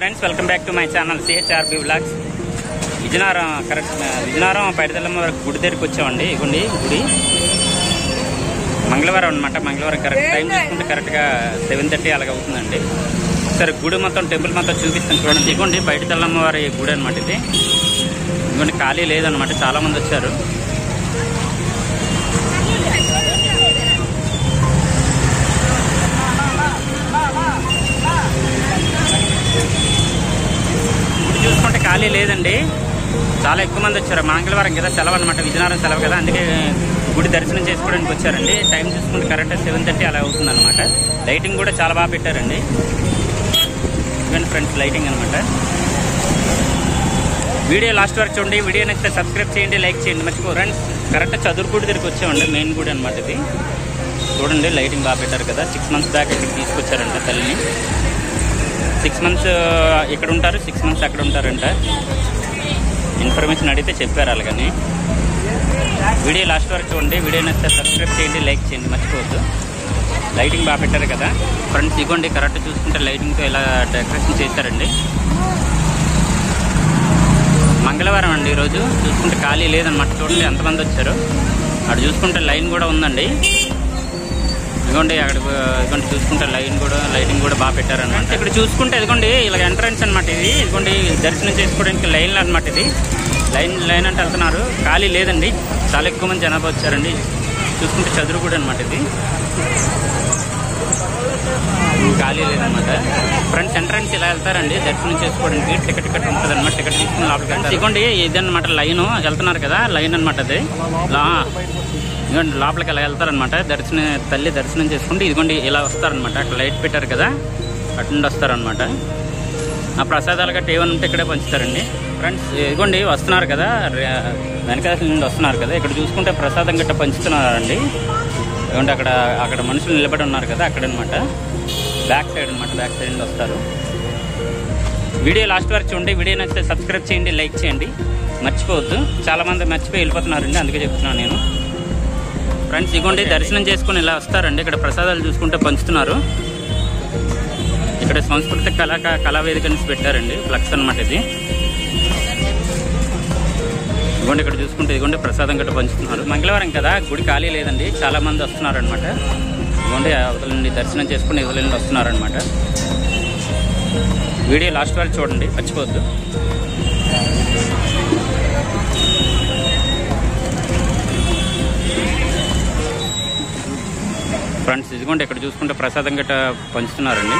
Friends, welcome back to my channel CHRB vlogs. Vizianagaram Paiditallamma వరకు గుడి దగ్గరికి వచ్చామండి. ఇవ్వండి గుడి మంగళవారం అనమాట. మంగళవారం కరెక్ట్ టైం చూసుకుంటే కరెక్ట్గా 7:30 అలాగ అవుతుందండి. సరే గుడి మొత్తం టెంపుల్ మొత్తం చూపిస్తాను చూడండి. ఇవ్వండి పైడితల్లమ్మ వారి గుడి అనమాట. ఇది ఇవ్వండి ఖాళీ లేదనమాట, చాలా మంది వచ్చారు. చూసుకుంటే ఖాళీ లేదండి, చాలా ఎక్కువ మంది వచ్చారు. మంగళవారం కదా, సెలవు అనమాట, విజయనగరం సెలవు కదా, అందుకే గుడి దర్శనం చేసుకోవడానికి వచ్చారండి. టైం చూసుకుంటే కరెక్ట్ 7:30 అలా అవుతుంది అనమాట. లైటింగ్ కూడా చాలా బాగా పెట్టారండి. ఇవన్నీ ఫ్రెండ్స్ లైటింగ్ అనమాట. వీడియో లాస్ట్ వరకు చూడండి. వీడియో నచ్చితే సబ్స్క్రైబ్ చేయండి, లైక్ చేయండి, మర్చిపో. ఫ్రెండ్స్ కరెక్ట్ చదురు గుడి దగ్గరికి వచ్చామండి, మెయిన్ గుడి అనమాట ఇది. చూడండి లైటింగ్ బాగా పెట్టారు కదా. 6 months బ్యాక్ ఇక్కడికి తీసుకొచ్చారంట తల్లిని. 6 months ఇక్కడ ఉంటారు, 6 months అక్కడ ఉంటారంట. ఇన్ఫర్మేషన్ అడిగితే చెప్పారు అలాగని. వీడియో లాస్ట్ వరకు చూడండి. వీడియో నచ్చితే సబ్స్క్రైబ్ చేయండి, లైక్ చేయండి, మర్చిపోవద్దు. లైటింగ్ బాగా పెట్టారు కదా ఫ్రెండ్స్. ఇవ్వండి కరెక్ట్ చూసుకుంటే లైటింగ్తో ఇలా డెకరేషన్ చేశారండి. మంగళవారం అండి ఈరోజు. చూసుకుంటే ఖాళీ లేదనమాట. చూడండి ఎంతమంది వచ్చారు. అక్కడ చూసుకుంటే లైన్ కూడా ఉందండి. ఇదిగోండి అక్కడ ఇదిగోండి చూసుకుంటే లైటింగ్ కూడా బాగా పెట్టారనమాట. ఇక్కడ చూసుకుంటే ఇదిగోండి ఇలా ఎంట్రన్స్ అనమాట. ఇది ఇదిగోండి దర్శనం చేసుకోవడానికి లైన్లు అనమాట. ఇది లైన్ అంటే వెళ్తున్నారు. ఖాళీ లేదండి, చాలా ఎక్కువ మంది జనాభా వచ్చారండి. చూసుకుంటే చదురు కూడా అనమాట. ఇది ఖాళీ లేదనమాట. ఫ్రెండ్స్ ఎంట్రన్స్ ఇలా వెళ్తారండి దర్శనం చేసుకోవడానికి. టికెట్ ఉంటుంది అనమాట. టికెట్ తీసుకుని లోపలికి వెళ్తారు. ఇదిగోండి ఇదనమాట లైన్ వెళ్తున్నారు కదా, లైన్ అనమాట. అది ఇదిగోండి లోపలికి ఇలా వెళ్తారనమాట. తల్లి దర్శనం చేసుకుంటే ఇదిగోండి ఇలా వస్తారనమాట. అక్కడ లైట్ పెట్టారు కదా, అటు నుండి వస్తారనమాట. ఆ ప్రసాదాలు గట్రా ఏమైనా ఉంటే ఇక్కడే పంచుతారండి. ఫ్రెండ్స్ ఇదిగోండి వస్తున్నారు కదా, వెనకాల నుండి వస్తున్నారు కదా. ఇక్కడ చూసుకుంటే ప్రసాదం గట్రా పంచుతున్నారండి. ఇదిగోండి అక్కడ మనుషులు నిలబడి ఉన్నారు కదా, అక్కడ అనమాట. బ్యాక్ సైడ్ అనమాట, బ్యాక్ సైడ్ నుండి వస్తారు. వీడియో లాస్ట్ వరకు చూడండి. వీడియో నచ్చితే సబ్స్క్రైబ్ చేయండి, లైక్ చేయండి, మర్చిపోవద్దు. చాలా మంది మర్చిపోయి వెళ్ళిపోతున్నారండి, అందుకే చెప్తున్నాను నేను. ఫ్రెండ్స్ ఇదిగోండి దర్శనం చేసుకుని ఇలా వస్తారండి. ఇక్కడ ప్రసాదాలు చూసుకుంటే పంచుతున్నారు. ఇక్కడ సంస్కృతి కళావేదిక నుంచి పెట్టారండి, ఫ్లక్స్ అనమాట ఇది. ఇదిగోండి ఇక్కడ చూసుకుంటే ఇదిగోండి ప్రసాదం గట్రా పంచుతున్నారు. మంగళవారం కదా, గుడి ఖాళీ లేదండి, చాలా మంది వస్తున్నారు అనమాట. ఇదిగోండి అవతల నుండి దర్శనం చేసుకుని ఇవతల నుండి వస్తున్నారనమాట. వీడియో లాస్ట్ వరకు చూడండి, మర్చిపోవద్దు. ఫ్రెండ్స్ ఇదిగోండి ఇక్కడ చూసుకుంటే ప్రసాదం గట్రా పంచుతున్నారండి.